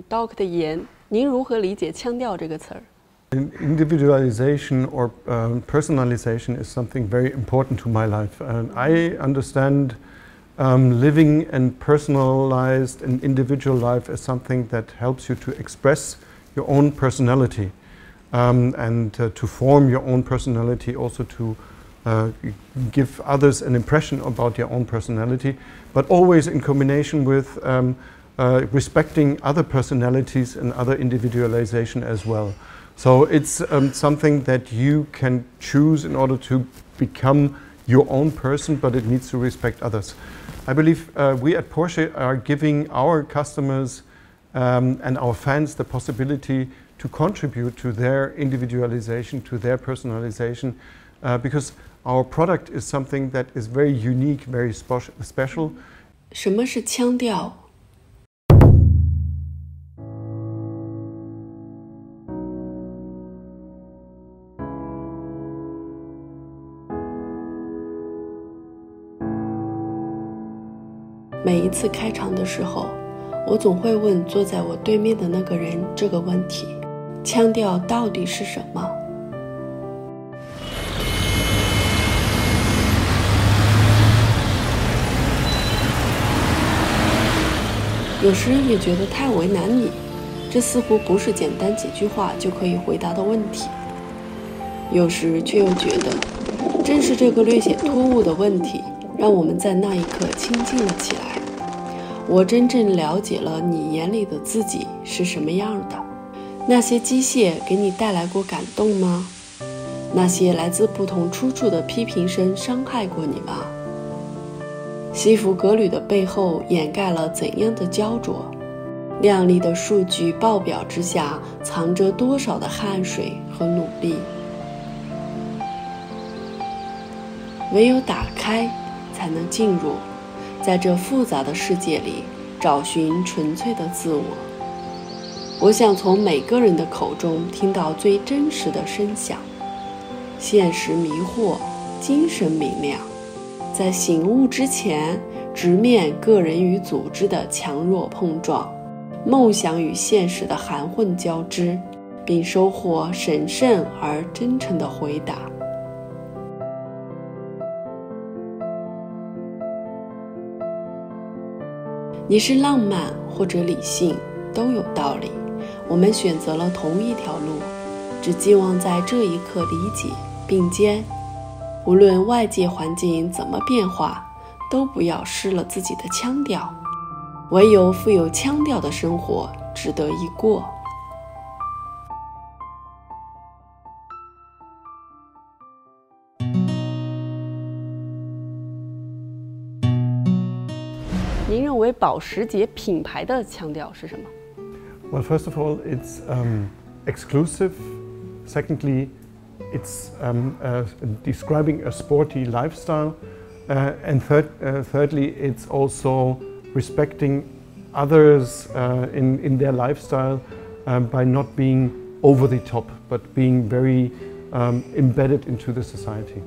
Doc 的言，您如何理解腔调这个词儿？ Individualization or personalization is something very important to my life. I understand living and personalized and individual life as something that helps you to express your own personality and to form your own personality, also to give others an impression about your own personality, but always in combination with respecting other personalities and other individualization as well. So it's something that you can choose in order to become your own person, but it needs to respect others. I believe we at Porsche are giving our customers and our fans the possibility to contribute to their individualization, to their personalization, because our product is something that is very unique, very special. 什么是腔调？ 每一次开场的时候，我总会问坐在我对面的那个人这个问题：腔调到底是什么？有时也觉得太为难你，这似乎不是简单几句话就可以回答的问题。有时却又觉得，正是这个略显突兀的问题，让我们在那一刻亲近了起来。 我真正了解了你眼里的自己是什么样的。那些机械给你带来过感动吗？那些来自不同出处的批评声伤害过你吗？西服革履的背后掩盖了怎样的焦灼？亮丽的数据报表之下藏着多少的汗水和努力？唯有打开，才能进入。 在这复杂的世界里，找寻纯粹的自我。我想从每个人的口中听到最真实的声响。现实迷惑，精神明亮。在醒悟之前，直面个人与组织的强弱碰撞，梦想与现实的含混交织，并收获审慎而真诚的回答。 你是浪漫或者理性，都有道理。我们选择了同一条路，只寄望在这一刻理解并肩。无论外界环境怎么变化，都不要失了自己的腔调。唯有富有腔调的生活，值得一过。 您认为保时捷品牌的腔调是什么 Well, first of all, it's exclusive. Secondly, it's describing a sporty lifestyle. And thirdly, it's also respecting others in their lifestyle by not being over the top, but being very embedded into the society.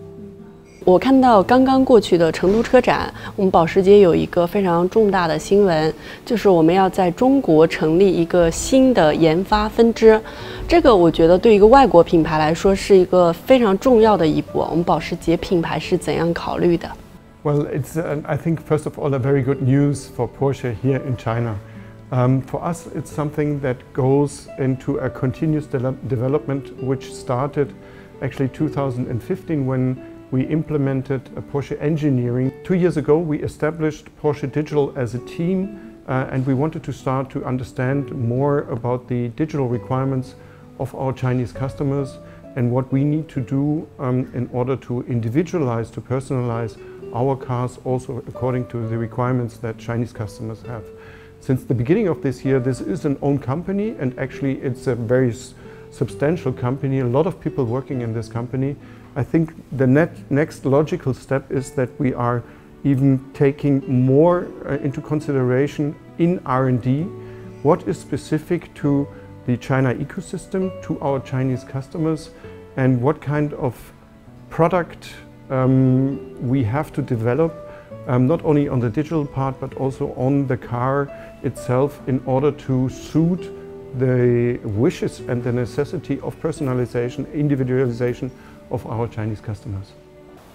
我看到刚刚过去的成都车展，我们保时捷有一个非常重大的新闻，就是我们要在中国成立一个新的研发分支。这个我觉得对一个外国品牌来说是一个非常重要的一步。我们保时捷品牌是怎样考虑的 Well, it's I think first of all a very good news for Porsche here in China. For us, it's something that goes into a continuous development, which started actually 2015 when we implemented Porsche engineering. 2 years ago, we established Porsche Digital as a team, and we wanted to start to understand more about the digital requirements of our Chinese customers and what we need to do in order to individualize, to personalize our cars also according to the requirements that Chinese customers have. Since the beginning of this year, this is an own company, and actually it's a very substantial company, a lot of people working in this company. I think the next logical step is that we are even taking more into consideration in R&D what is specific to the China ecosystem, to our Chinese customers, and what kind of product we have to develop not only on the digital part but also on the car itself in order to suit the wishes and the necessity of personalization, individualization of our Chinese customers.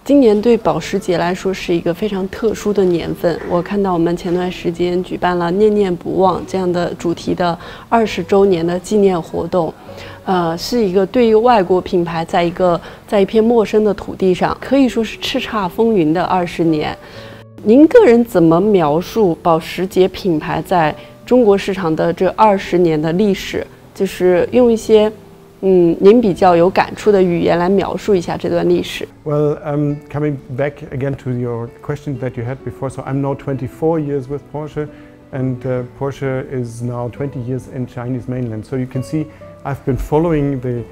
今年对保时捷来说是一个非常特殊的年份。我看到我们前段时间举办了“念念不忘”这样的主题的20周年的纪念活动，是一个对于外国品牌在一片陌生的土地上，可以说是叱咤风云的20年。您个人怎么描述保时捷品牌在中国市场的这20年的历史？就是用一些您比较有感触的语言来描述一下这段历史。Well, coming back again to your question that you had before, so I'm now 24 years with Porsche, and Porsche is now 20 years in Chinese mainland. So you can see I've been following the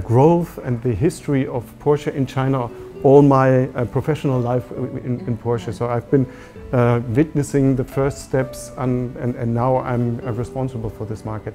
growth and the history of Porsche in China all my professional life in Porsche. So I've been witnessing the first steps and now I'm responsible for this market.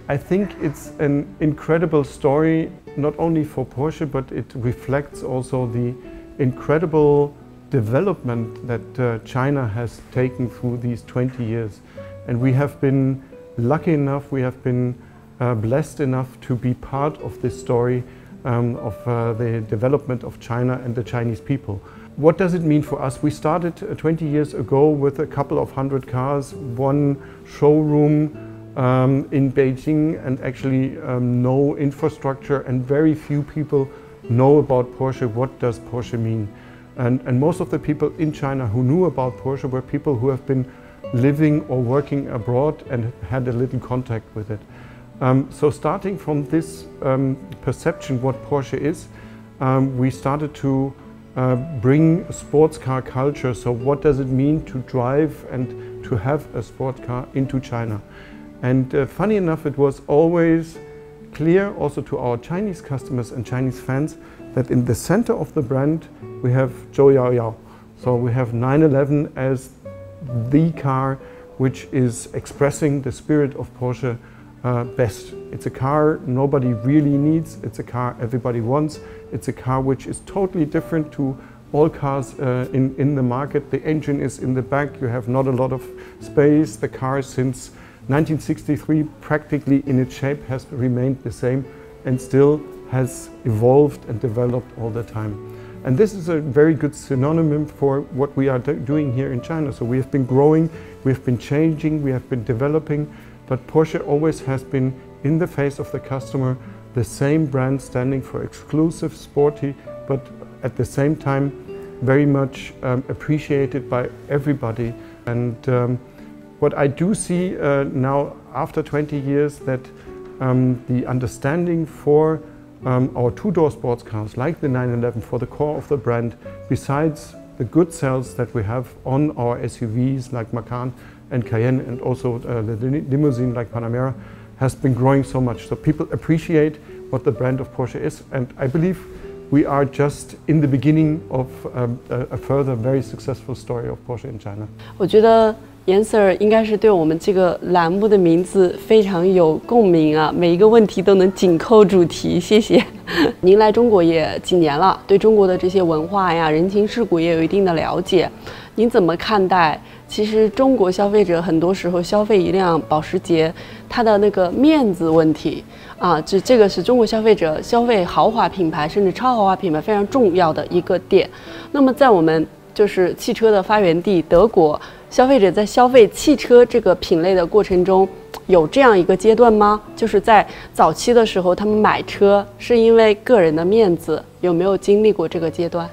I think it's an incredible story, not only for Porsche, but it reflects also the incredible development that China has taken through these 20 years. And we have been lucky enough, we have been blessed enough to be part of this story of the development of China and the Chinese people. What does it mean for us? We started 20 years ago with a couple of hundred cars, one showroom in Beijing, and actually no infrastructure, and very few people know about Porsche. What does Porsche mean? And most of the people in China who knew about Porsche were people who have been living or working abroad and had a little contact with it. So starting from this perception what Porsche is, we started to bring a sports car culture. So what does it mean to drive and to have a sports car into China? And funny enough, it was always clear also to our Chinese customers and Chinese fans that in the center of the brand we have Zhou Yaoyao. So we have 911 as the car which is expressing the spirit of Porsche best. It's a car nobody really needs, it's a car everybody wants, it's a car which is totally different to all cars in the market. The engine is in the back, you have not a lot of space. The car since 1963 practically in its shape has remained the same and still has evolved and developed all the time. And this is a very good synonym for what we are doing here in China. So we have been growing, we have been changing, we have been developing, but Porsche always has been in the face of the customer, the same brand standing for exclusive, sporty, but at the same time very much appreciated by everybody. And what I do see now after 20 years that the understanding for our two-door sports cars like the 911 for the core of the brand, besides the good sales that we have on our SUVs like Macan and Cayenne, and also the limousine like Panamera, has been growing so much. So people appreciate what the brand of Porsche is, and I believe we are just in the beginning of a further very successful story of Porsche in China. 我觉得严 Sir 应该是对我们这个栏目的名字非常有共鸣啊，每一个问题都能紧扣主题，谢谢。您来中国也几年了，对中国的这些文化呀、人情世故也有一定的了解。您怎么看待？其实中国消费者很多时候消费一辆保时捷，它的那个面子问题啊，这个是中国消费者消费豪华品牌甚至超豪华品牌非常重要的一个点。那么在我们就是汽车的发源地德国，消费者在消费汽车这个品类的过程中，有这样一个阶段吗？就是在早期的时候，他们买车是因为个人的面子，有没有经历过这个阶段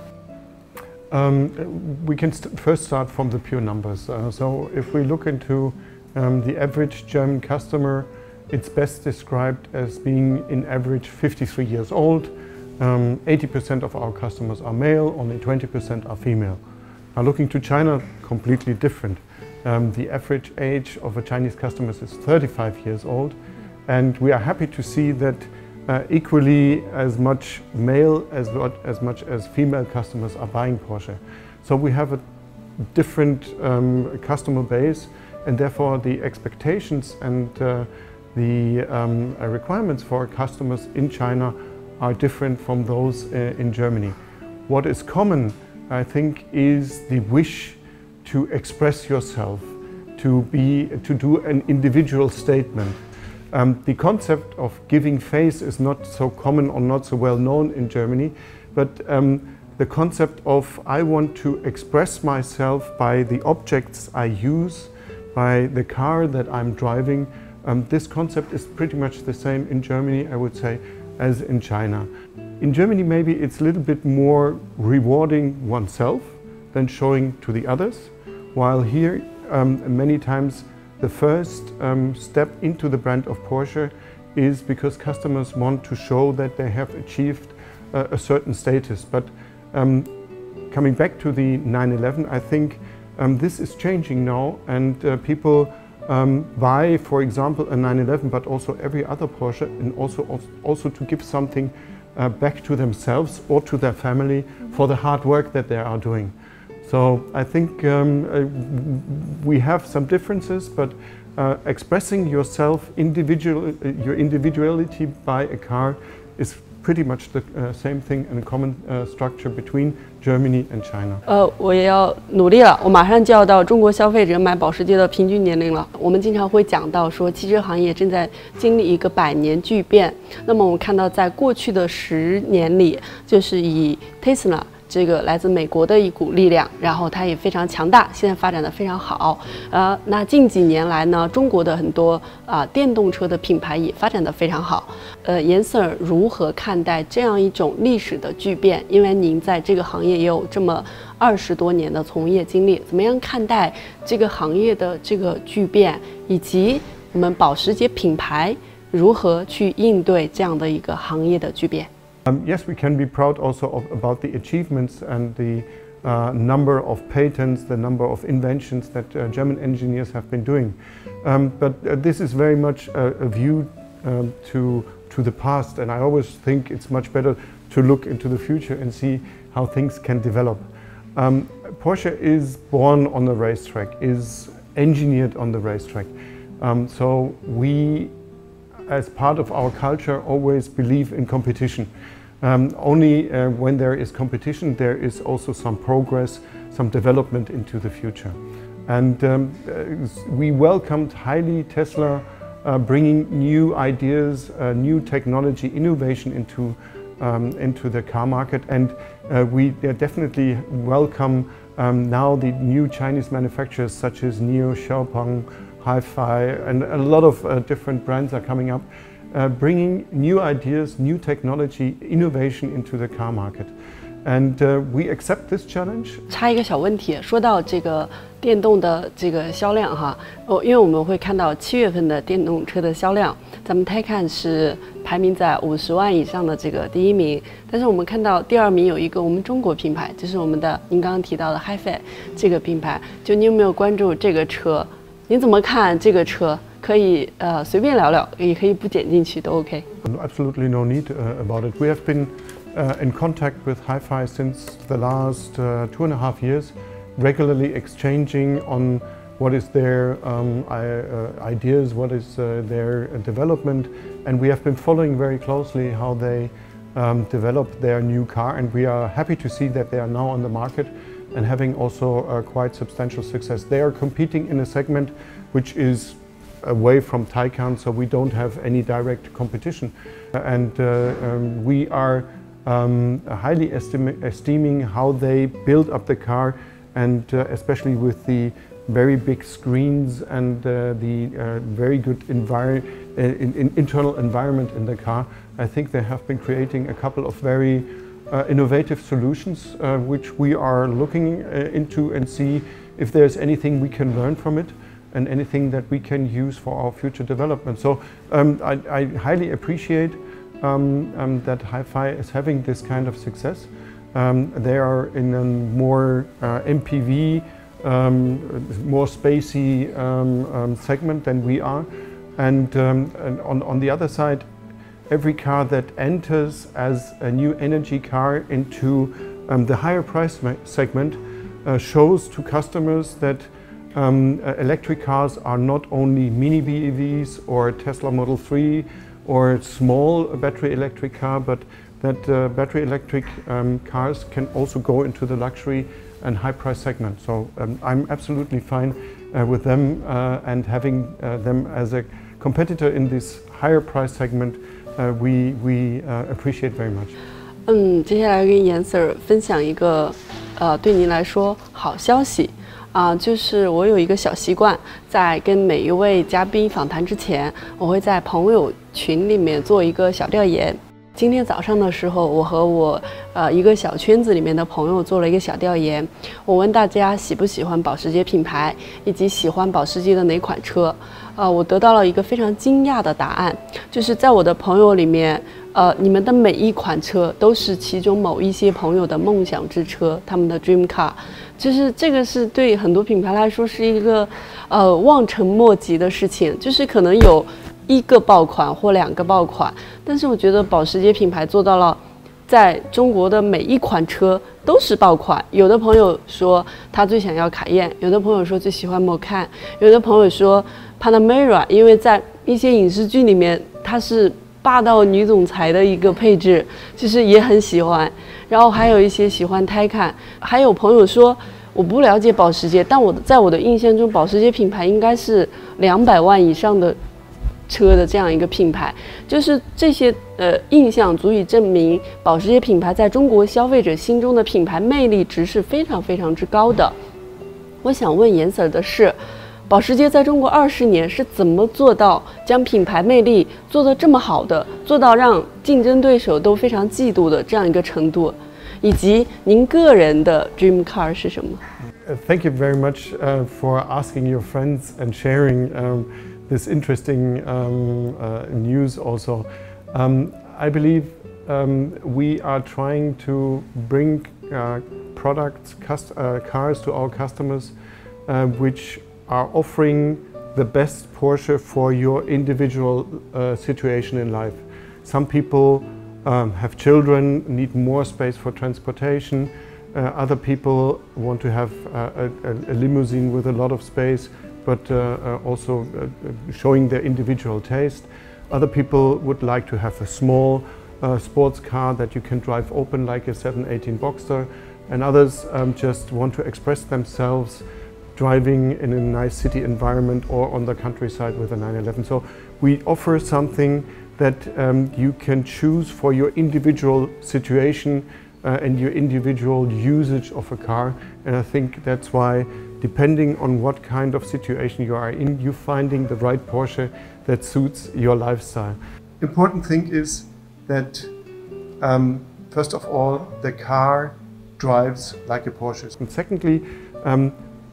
？We can first start from the pure numbers. So if we look into the average German customer, it's best described as being in average 53 years old. 80% of our customers are male, only 20% are female. Now looking to China, completely different. The average age of a Chinese customer is 35 years old, and we are happy to see that equally as much male as much as female customers are buying Porsche. So we have a different customer base, and therefore the expectations and the requirements for customers in China are different from those in Germany. What is common I think, is the wish to express yourself, to do an individual statement. The concept of giving face is not so common or not so well known in Germany, but the concept of I want to express myself by the objects I use, by the car that I'm driving, this concept is pretty much the same in Germany, I would say, as in China. In Germany, maybe it's a little bit more rewarding oneself than showing to the others, while here, many times, the first step into the brand of Porsche is because customers want to show that they have achieved a certain status. But coming back to the 911, I think this is changing now, and people buy, for example, a 911, but also every other Porsche, and also to give something back to themselves or to their family for the hard work that they are doing. So I think we have some differences, but expressing yourself, your individuality by a car is pretty much the same thing and a common structure between Germany and China. 我也要努力了，我马上就要到中国消费者买保时捷的平均年龄了。我们经常会讲到说，汽车行业正在经历一个100年巨变。那么我们看到，在过去的10年里，就是以 Tesla 这个来自美国的一股力量，然后它也非常强大，现在发展的非常好。那近几年来呢，中国的很多电动车的品牌也发展的非常好。严 Sir 如何看待这样一种历史的巨变？因为您在这个行业也有这么20多年的从业经历，怎么样看待这个行业的这个巨变，以及我们保时捷品牌如何去应对这样的一个行业的巨变？ Yes, we can be proud also about the achievements and the number of patents, the number of inventions that German engineers have been doing. But this is very much a view to the past, and I always think it's much better to look into the future and see how things can develop. Porsche is born on the racetrack, is engineered on the racetrack. So we, as part of our culture, always believe in competition. Only when there is competition, there is also some progress, some development into the future. And we welcomed highly Tesla bringing new ideas, new technology, innovation into the car market. And we definitely welcome now the new Chinese manufacturers such as NIO, Xiaopeng, Hi-Fi, and a lot of different brands are coming up. Bringing new ideas, new technology, innovation into the car market. And we accept this challenge. 插一个小问题，说到这个电动的这个销量哈，因为我们会看到7月份的电动车的销量，咱们Taycan是排名在50万以上的这个第1名，但是我们看到第2名有一个我们中国品牌，就是我们的您刚刚提到的 Hi-Fi 这个品牌，就您有没有关注这个车？您怎么看这个车？ 可以随便聊聊，也可以不剪进去都 OK。Absolutely no need about it. We have been in contact with Hi-Fi since the last 2.5 years, regularly exchanging on what is their ideas, what is their development, and we have been following very closely how they develop their new car, and we are happy to see that they are now on the market and having also quite substantial success. They are competing in a segment which is away from Taycan, so we don't have any direct competition, and we are highly esteeming how they build up the car, and especially with the very big screens and the very good internal environment in the car. I think they have been creating a couple of very innovative solutions which we are looking into and see if there's anything we can learn from it and anything that we can use for our future development. So I highly appreciate that Hi-Fi is having this kind of success. They are in a more MPV, more spacey segment than we are. And on the other side, every car that enters as a new energy car into the higher price segment shows to customers that electric cars are not only mini BEVs or Tesla Model 3 or small battery electric car, but that battery electric cars can also go into the luxury and high price segment. So I'm absolutely fine with them and having them as a competitor in this higher price segment. We appreciate very much. 接下来跟严 Sir 分享一个对您来说好消息就是我有一个小习惯，在跟每一位嘉宾访谈之前，我会在朋友群里面做一个小调研。今天早上的时候，我和我一个小圈子里面的朋友做了一个小调研，我问大家喜不喜欢保时捷品牌，以及喜欢保时捷的哪款车。我得到了一个非常惊讶的答案，就是在我的朋友里面，你们的每一款车都是其中某一些朋友的梦想之车，他们的 dream car。就是这个是对很多品牌来说是一个望尘莫及的事情，就是可能有1个爆款或2个爆款，但是我觉得保时捷品牌做到了，在中国的每一款车都是爆款。有的朋友说他最想要卡宴，有的朋友说最喜欢Macan，有的朋友说 Panamera， 因为在一些影视剧里面它是霸道女总裁的一个配置，就是也很喜欢。然后还有一些喜欢Taycan，还有朋友说我不了解保时捷，但在我的印象中，保时捷品牌应该是200万以上的车的这样一个品牌，就是这些印象足以证明保时捷品牌在中国消费者心中的品牌魅力值是非常非常之高的。我想问严 Sir 的是，保时捷在中国20年是怎么做到将品牌魅力做得这么好的，做到让竞争对手都非常嫉妒的这样一个程度，以及您个人的 dream car 是什么？ Thank you very much for asking your friends and sharing this interesting news also. I believe we are trying to bring products, cars to our customers which are offering the best Porsche for your individual situation in life. Some people have children, need more space for transportation. Other people want to have a limousine with a lot of space, but also showing their individual taste. Other people would like to have a small sports car that you can drive open like a 718 Boxster, and others just want to express themselves driving in a nice city environment or on the countryside with a 911. So we offer something that you can choose for your individual situation and your individual usage of a car. And I think that's why, depending on what kind of situation you are in, you're finding the right Porsche that suits your lifestyle. Important thing is that first of all, the car drives like a Porsche. And secondly,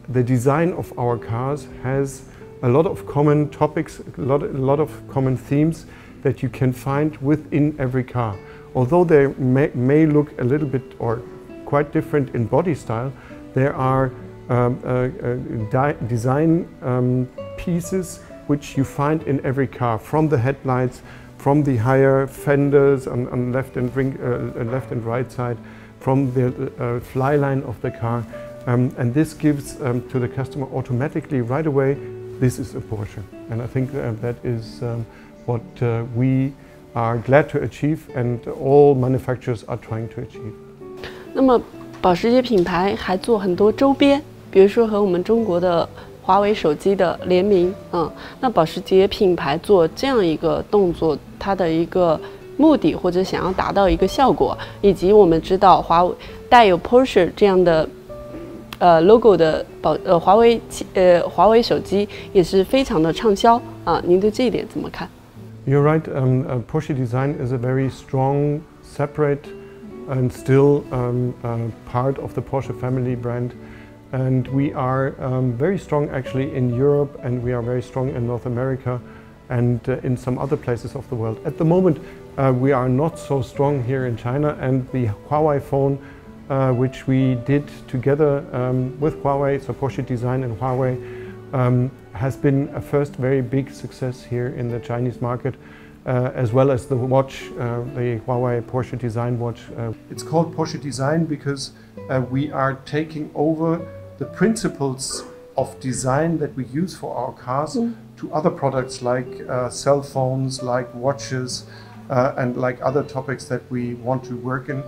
the design of our cars has a lot of common topics, a lot of common themes that you can find within every car. Although they may look a little bit or quite different in body style, there are design pieces which you find in every car, from the headlights, from the higher fenders on left and right side, from the fly line of the car. And this gives to the customer automatically right away, this is a Porsche. And I think that is what we are glad to achieve and all manufacturers are trying to achieve. 那么保时捷品牌还做很多周边，比如说和我们中国的华为手机的联名，那保时捷品牌做这样一个动作，它的一个目的或者想要达到一个效果，以及我们知道华为带有 Porsche 这样的logo 的华为手机也是非常的畅销您对这一点怎么看？ You're right. Porsche design is a very strong, separate, and still part of the Porsche family brand. And we are very strong actually in Europe, and we are very strong in North America and in some other places of the world. At the moment, we are not so strong here in China, and the Huawei phone, which we did together with Huawei, so Porsche Design and Huawei, has been a first very big success here in the Chinese market, as well as the watch, the Huawei Porsche Design watch. It's called Porsche Design because we are taking over the principles of design that we use for our cars to other products like cell phones, like watches, and like other topics that we want to work in.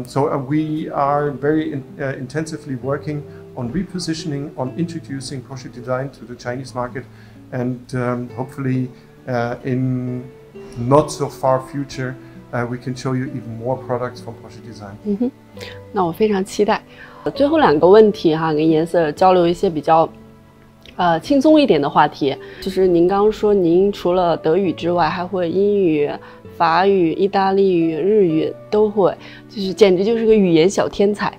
So we are very intensively working on repositioning, on introducing Porsche design to the Chinese market, and hopefully in not so far future we can show you even more products from Porsche design. 那我非常期待。最后2个问题哈，跟颜色交流一些比较轻松一点的话题。就是您刚刚说您除了德语之外还会英语、法语、意大利语、日语都会，就是简直就是个语言小天才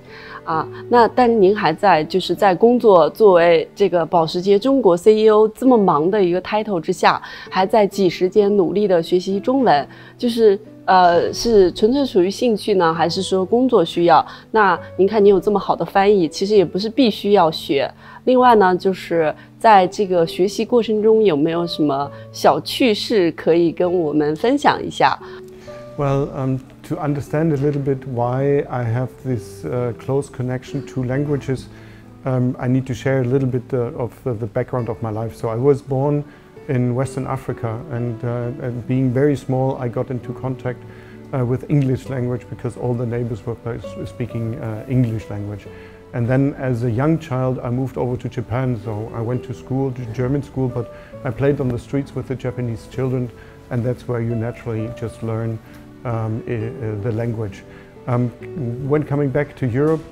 啊。那但是您还就是在工作作为这个保时捷中国 CEO 这么忙的一个 title 之下，还在挤时间努力的学习中文，就是是纯粹属于兴趣呢，还是说工作需要？那您看您有这么好的翻译，其实也不是必须要学。另外呢，就是在这个学习过程中有没有什么小趣事可以跟我们分享一下？ Well, to understand a little bit why I have this close connection to languages, I need to share a little bit of the background of my life. So I was born in Western Africa, and being very small, I got into contact with English language because all the neighbors were speaking English language. And then as a young child, I moved over to Japan. So I went to school, to German school, but I played on the streets with the Japanese children, and that's where you naturally just learn the language. When coming back to Europe,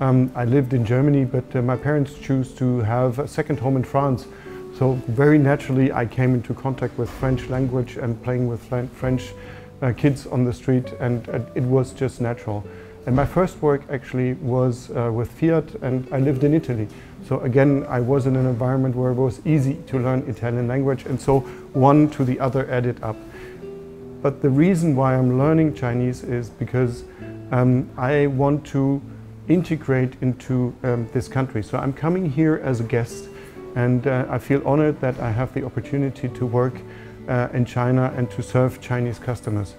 I lived in Germany, but my parents chose to have a second home in France. So very naturally I came into contact with French language and playing with French kids on the street, and it was just natural. And my first work actually was with Fiat, and I lived in Italy. So again, I was in an environment where it was easy to learn Italian language, and so one to the other added up. But the reason why I'm learning Chinese is because I want to integrate into this country. So I'm coming here as a guest, and I feel honored that I have the opportunity to work in China and to serve Chinese customers.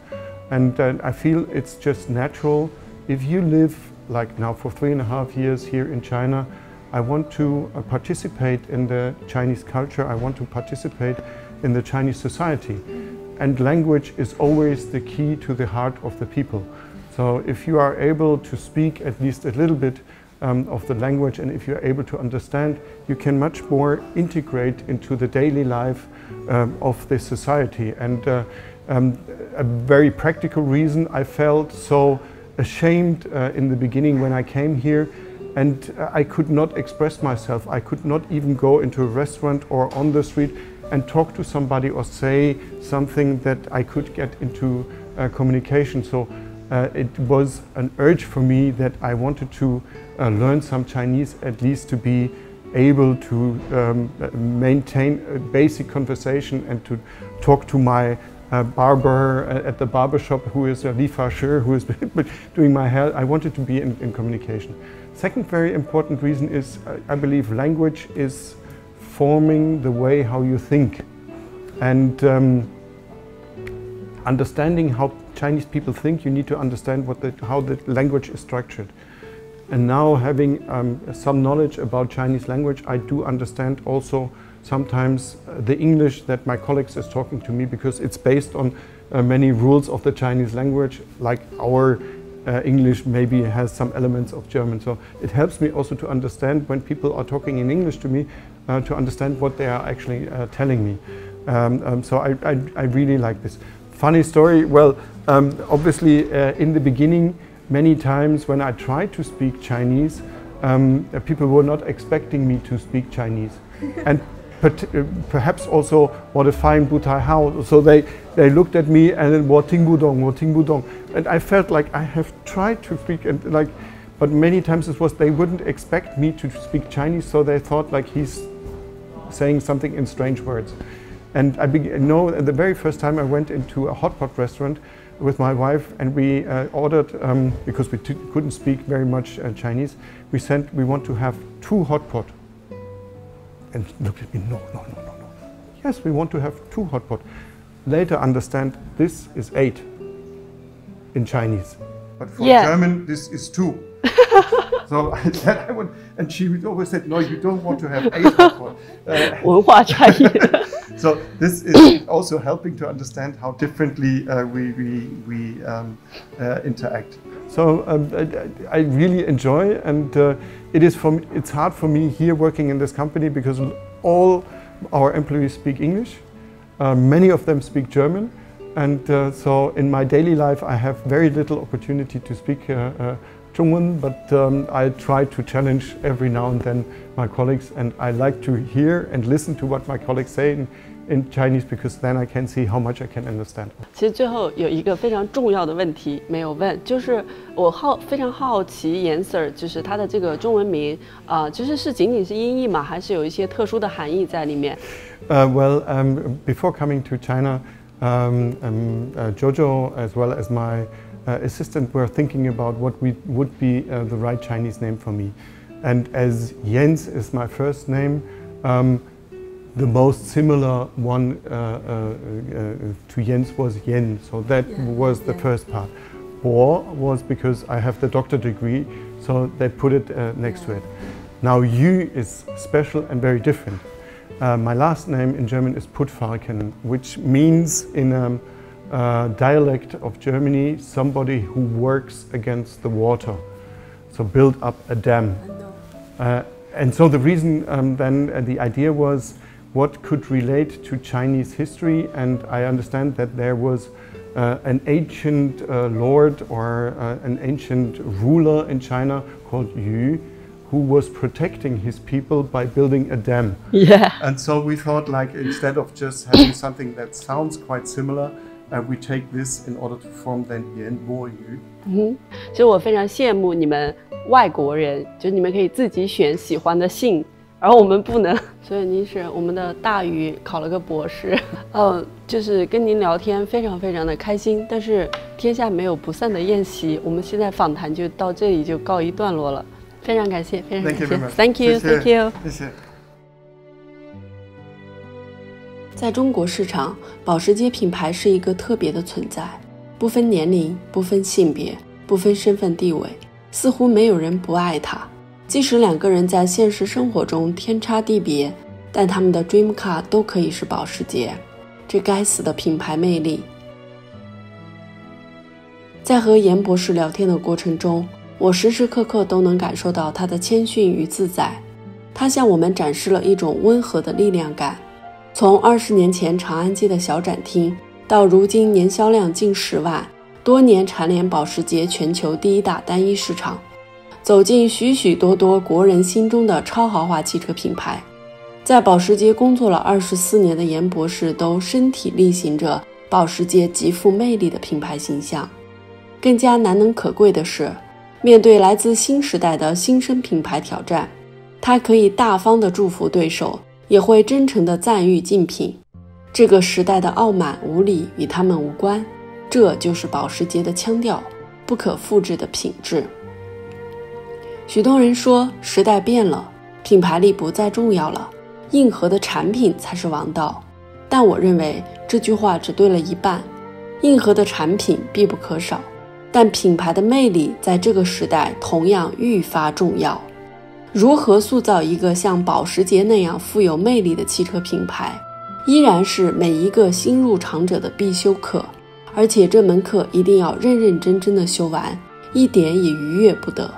And I feel it's just natural. If you live, like now for 3.5 years here in China, I want to participate in the Chinese culture. I want to participate in the Chinese society. And language is always the key to the heart of the people. So if you are able to speak at least a little bit of the language, and if you're able to understand, you can much more integrate into the daily life of this society. And a very practical reason, I felt so ashamed in the beginning when I came here, and I could not express myself. I could not even go into a restaurant or on the street and talk to somebody or say something that I could get into communication. So it was an urge for me that I wanted to learn some Chinese, at least to be able to maintain a basic conversation and to talk to my barber at the barber shop, who is a Lieferscher, who is doing my hair. I wanted to be in communication. Second very important reason is I believe language is forming the way how you think, and understanding how Chinese people think, you need to understand how the language is structured. And now having some knowledge about Chinese language, I do understand also sometimes the English that my colleagues is talking to me, because it's based on many rules of the Chinese language, like our English maybe has some elements of German. So it helps me also to understand when people are talking in English to me, to understand what they are actually telling me. So I really like this. Funny story, well, obviously in the beginning, many times when I tried to speak Chinese, people were not expecting me to speak Chinese. And perhaps also what a fine butai how. So they looked at me and then what ting budong. And I felt like I have tried to speak, and like, but many times it was they wouldn't expect me to speak Chinese, so they thought like he's saying something in strange words. And the very first time I went into a hot pot restaurant with my wife, and we ordered, because we couldn't speak very much Chinese, we want to have 2 hot pot. And he looked at me, no. Yes, we want to have 2 hot pot. Later understand, this is 8 in Chinese. But for German, this is 2. So I said I would, and she always said, no, you don't want to have 8 hot pot. 文化差异。So this is also helping to understand how differently we interact. So I really enjoy, and it's hard for me here working in this company because all our employees speak English. Many of them speak German, and so in my daily life I have very little opportunity to speak Zhongwen, but I try to challenge every now and then my colleagues, and I like to hear and listen to what my colleagues say in Chinese, because then I can see how much I can understand. 其实最后有一个非常重要的问题没有问，就是我非常好奇严 Sir， 就是他的这个中文名就是仅仅是音译吗？还是有一些特殊的含义在里面？Before coming to China, Jojo as well as my assistant were thinking about what would be the right Chinese name for me, and as Jens is my first name, the most similar one to Jens was Yen, so that was the first part. Bo was because I have the doctor degree, so they put it next to it. Now Yu is special and very different. My last name in German is Puttfalken, which means in a dialect of Germany, somebody who works against the water, so build up a dam. And so the reason then the idea was what could relate to Chinese history, and I understand that there was an ancient lord or an ancient ruler in China called Yu, who was protecting his people by building a dam. Yeah. And so we thought, like, instead of just having something that sounds quite similar, we take this in order to form then Yan Bo Yu. 其实我非常羡慕你们外国人，就是你们可以自己选喜欢的姓，而我们不能。所以您是我们的大鱼考了个博士，就是跟您聊天非常非常的开心。但是天下没有不散的宴席，我们现在访谈就到这里就告一段落了。非常感谢，非常感谢 ，Thank you，Thank you， 谢谢。在中国市场，保时捷品牌是一个特别的存在，不分年龄，不分性别，不分身份地位，似乎没有人不爱它。即使两个人在现实生活中天差地别，但他们的 dream car 都可以是保时捷，这该死的品牌魅力。在和严博士聊天的过程中，我时时刻刻都能感受到他的谦逊与自在，他向我们展示了一种温和的力量感。从20年前长安街的小展厅，到如今年销量近10万，多年蝉联保时捷全球第1大单一市场，走进许许多多国人心中的超豪华汽车品牌。在保时捷工作了24年的严博士都身体力行着保时捷极富魅力的品牌形象。更加难能可贵的是，面对来自新时代的新生品牌挑战，他可以大方地祝福对手，也会真诚地赞誉竞品。这个时代的傲慢无礼与他们无关，这就是保时捷的腔调，不可复制的品质。许多人说时代变了，品牌力不再重要了，硬核的产品才是王道。但我认为这句话只对了一半，硬核的产品必不可少，但品牌的魅力在这个时代同样愈发重要。如何塑造一个像保时捷那样富有魅力的汽车品牌，依然是每一个新入场者的必修课，而且这门课一定要认认真真的修完，一点也逾越不得。